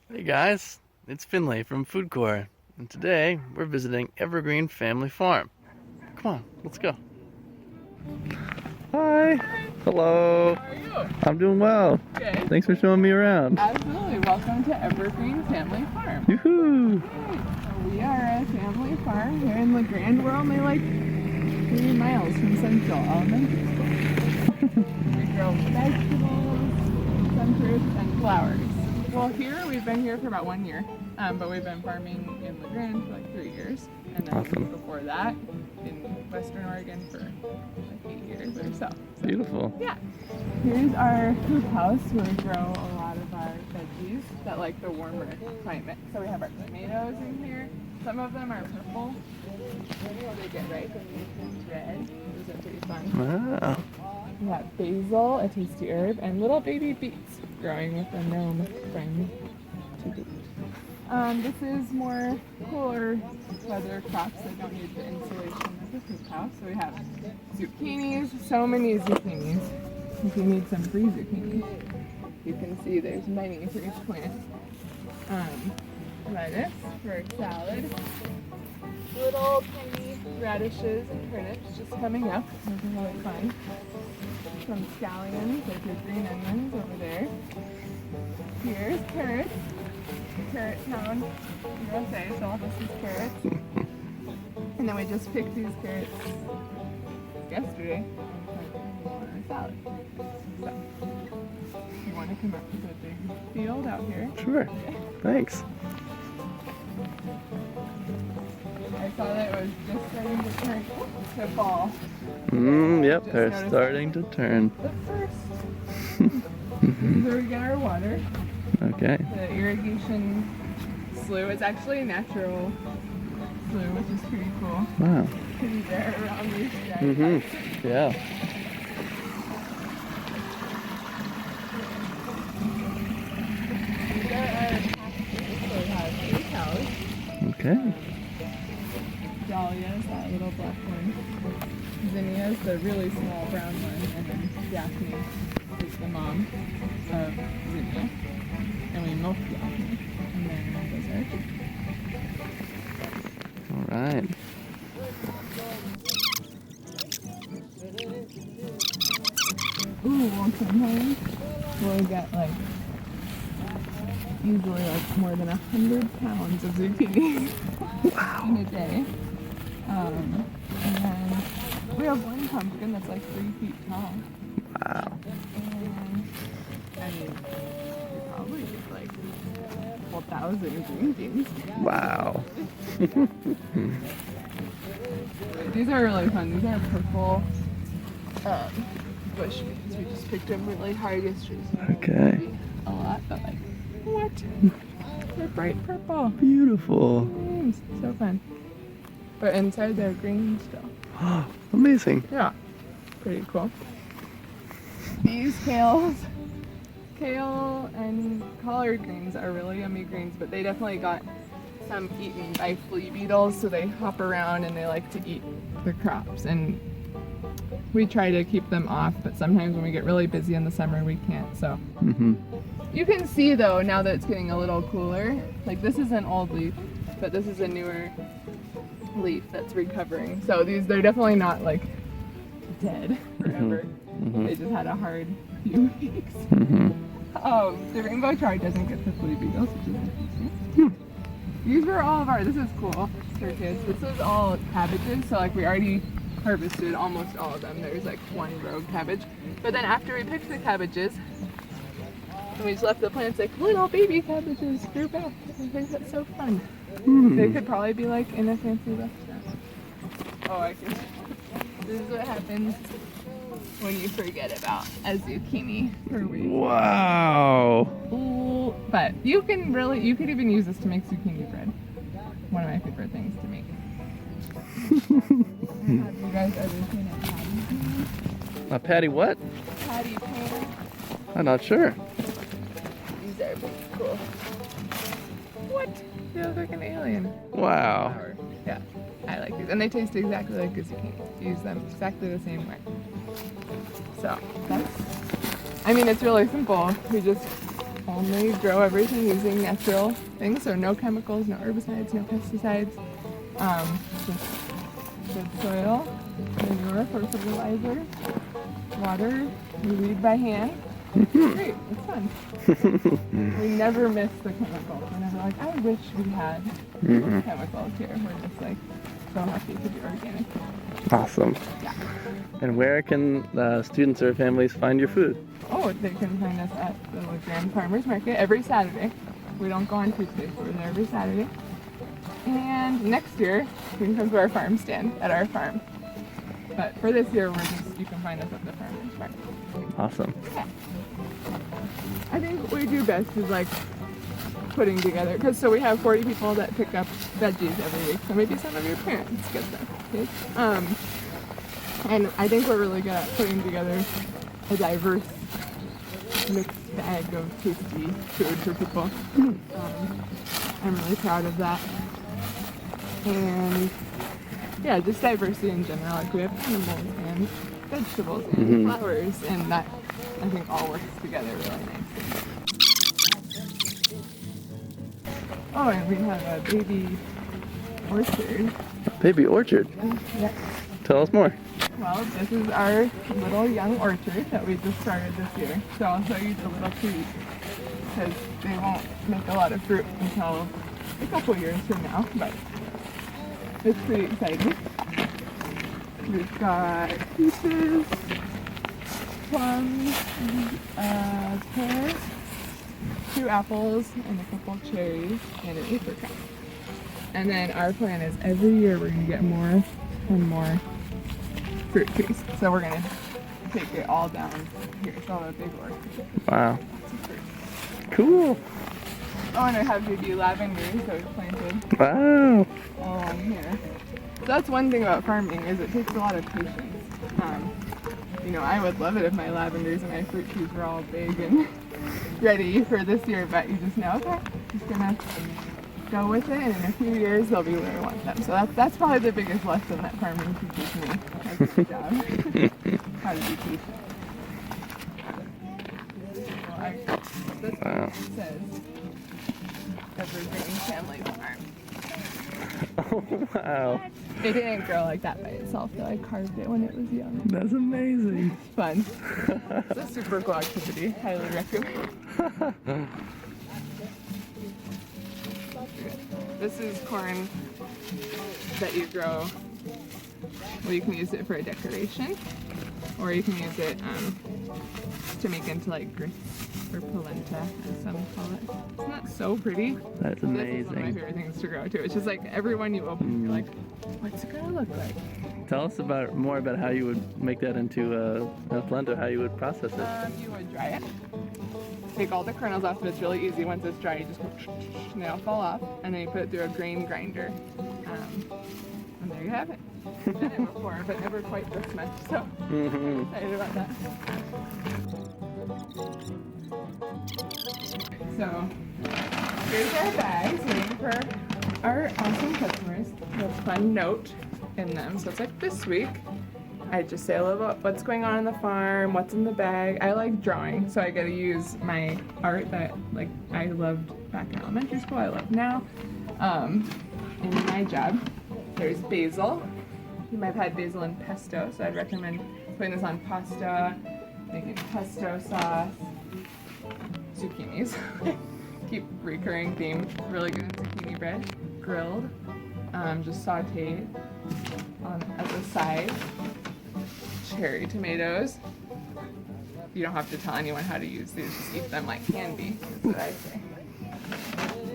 Hey guys, it's Finley from FoodCorps, and today we're visiting Evergreen Family Farm. Come on, let's go. Hi. Hello. How are you? I'm doing well. Good. Thanks for showing me around. Absolutely. Welcome to Evergreen Family Farm. Yoo-hoo. So we are a family farm here in LeGrand. We're only like 3 miles from Central Elementary School. We grow vegetables, some fruits, and flowers. Well, we've been here for about 1 year, but we've been farming in LeGrand for like 3 years. And then Awesome. before that, in Western Oregon for like 8 years or so. Beautiful. Yeah. Here's our hoop house where we grow a lot of our veggies that like the warmer climate. So we have our tomatoes in here. Some of them are purple. They get ripe and they turn red. Those are pretty fun. Wow. We have basil, a tasty herb, and little baby beets growing with a gnome friend to boot. This is more cooler weather crops that don't need the insulation of the hoop house. So we have zucchinis, so many zucchinis. If you need some free zucchinis, you can see there's many for each plant. Lettuce for salad. Little tiny radishes and turnips just coming up. Those are really fun. Some scallions, like your green onions over there. Here's carrots. Carrot Town, USA, so all this is carrots. And then we just picked these carrots yesterday and put them on our salad. So, if you want to come up to the big field out here. Sure. Thanks. I saw that it was just starting to turn to fall. Yep, Just they're noticed starting to turn. But first, this is where we get our water. Okay. The irrigation slough is actually a natural slough, which is pretty cool. Wow. Pretty rare around these guys. Yeah. These are our pastures, so we have 3 cows. Okay. Dahlia's that little black one. Zinnia's the really small brown one, and then Daphne is the mom of Zinnia. And we milk Daphne, and then those are our chickens. All right. Ooh, well, sometimes we'll get like easily like more than 100 pounds of zucchini in a day. And then we have one pumpkin that's like 3 feet tall. Wow. And I mean, we probably get like 1,000 green beans. Wow. These are really fun. These are purple bush beans. We just picked them really hard yesterday. So Okay. a lot, but like, what? They're bright purple. Beautiful. Beans. So fun. But inside they're green still. Amazing. Yeah. Pretty cool. These kale and collard greens are really yummy greens, but they definitely got some eaten by flea beetles, so they hop around and they like to eat the crops. And we try to keep them off, but sometimes when we get really busy in the summer, we can't. So you can see though, now that it's getting a little cooler, like this is an old leaf, but this is a newer leaf that's recovering. So they're definitely not like dead forever. They just had a hard few weeks. The rainbow chard doesn't get the flea beetles, which is interesting. These were all of this is cool for kids. This is all cabbages, so like we already harvested almost all of them. There's like 1 rogue cabbage. But then after we picked the cabbages, we just left the plants like little baby cabbages grew back. I think that's so fun. They could probably be like in a fancy restaurant. Oh, I can. This is what happens when you forget about a zucchini per week. Wow. Ooh, but you could even use this to make zucchini bread. One of my favorite things to make. Have you guys ever seen a patty pan? A patty what? Patty pan. I'm not sure. These are pretty cool. What? They look like an alien. Wow. Yeah, I like these. And they taste exactly like a zucchini. Use them exactly the same way. So, I mean, it's really simple. We just only grow everything using natural things, so no chemicals, no herbicides, no pesticides. Just good soil, manure for fertilizer, water, we weed by hand. It's great, it's fun. We never miss the chemicals. We're never like, I wish we had chemicals here. We're just like so happy to do organic. Awesome. Yeah. And where can students or families find your food? Oh, they can find us at the Grand Farmers Market every Saturday. We don't go on Tuesdays, but we're there every Saturday. And next year, you can come to our farm stand at our farm. But for this year, you can find us at the farmers market. Awesome. Yeah. I think what we do best is like putting together, because so we have 40 people that pick up veggies every week. So maybe some of your parents get them. Okay? And I think we're really good at putting together a diverse mixed bag of tasty food for people. I'm really proud of that. And yeah, just diversity in general. Like we have animals and vegetables and flowers, and that I think all works together really nicely. Oh, and we have a baby orchard. Baby orchard. Yeah. Tell us more. Well, this is our little young orchard that we just started this year. So I'll show you the little trees, because they won't make a lot of fruit until a couple years from now, but it's pretty exciting. We've got peaches, plums, pears, 2 apples, and a couple cherries, and an apricot. And then our plan is every year we're going to get more and more fruit trees. So we're going to take it all down here. So I'll have a big orchard. Wow. Lots of fruit. Cool. Oh, and I have baby lavenders that we've planted Wow. all along here. So that's one thing about farming, is it takes a lot of patience. You know, I would love it if my lavenders and my fruit trees were all big and ready for this year, but you just know, okay, just gonna go with it, and in a few years they'll be where I want them. So that's probably the biggest lesson that farming teaches me as a job. How to be patient. Well, this Wow. says Evergreen Family Farm. Oh, wow. It didn't grow like that by itself, though. I carved it when it was young. That's amazing. It's fun. It's a super cool activity. Highly recommend. This is corn that you grow. Well, you can use it for a decoration, or you can use it to make into like grits or polenta, as some call it. It's not so pretty. That's This is one of my amazing. favorite things to grow too. It's just like every one you open, you're like, what's it gonna look like? Tell us more about how you would make that into a polenta, how you would process it. You would dry it. Take all the kernels off, but it's really easy. Once it's dry, you just go, and they all fall off, and then you put it through a grain grinder. And there you have it. I've done it before, but never quite this much, so I'm excited about that. So, here's our bags waiting for our awesome customers with a fun note in them. So it's like this week, I just say a little about what's going on the farm, what's in the bag. I like drawing, so I get to use my art that like I loved back in elementary school, I love now. In my job, there's basil. You might have had basil and pesto, so I'd recommend putting this on pasta, making pesto sauce, zucchinis. Keep recurring theme. Really good zucchini bread, grilled, just sauteed as a side. Cherry tomatoes. You don't have to tell anyone how to use these, just eat them like candy, is what I say.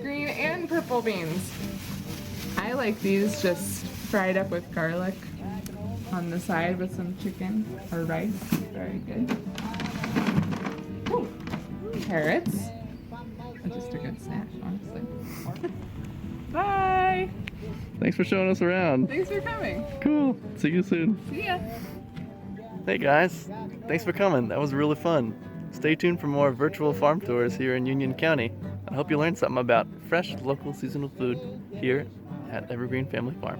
Green and purple beans. I like these just fried up with garlic on the side with some chicken or rice. Very good. Ooh. Carrots. Just a good snack, honestly. Bye! Thanks for showing us around. Thanks for coming. Cool. See you soon. See ya. Hey guys, thanks for coming. That was really fun. Stay tuned for more virtual farm tours here in Union County. I hope you learned something about fresh local seasonal food here at Evergreen Family Farm.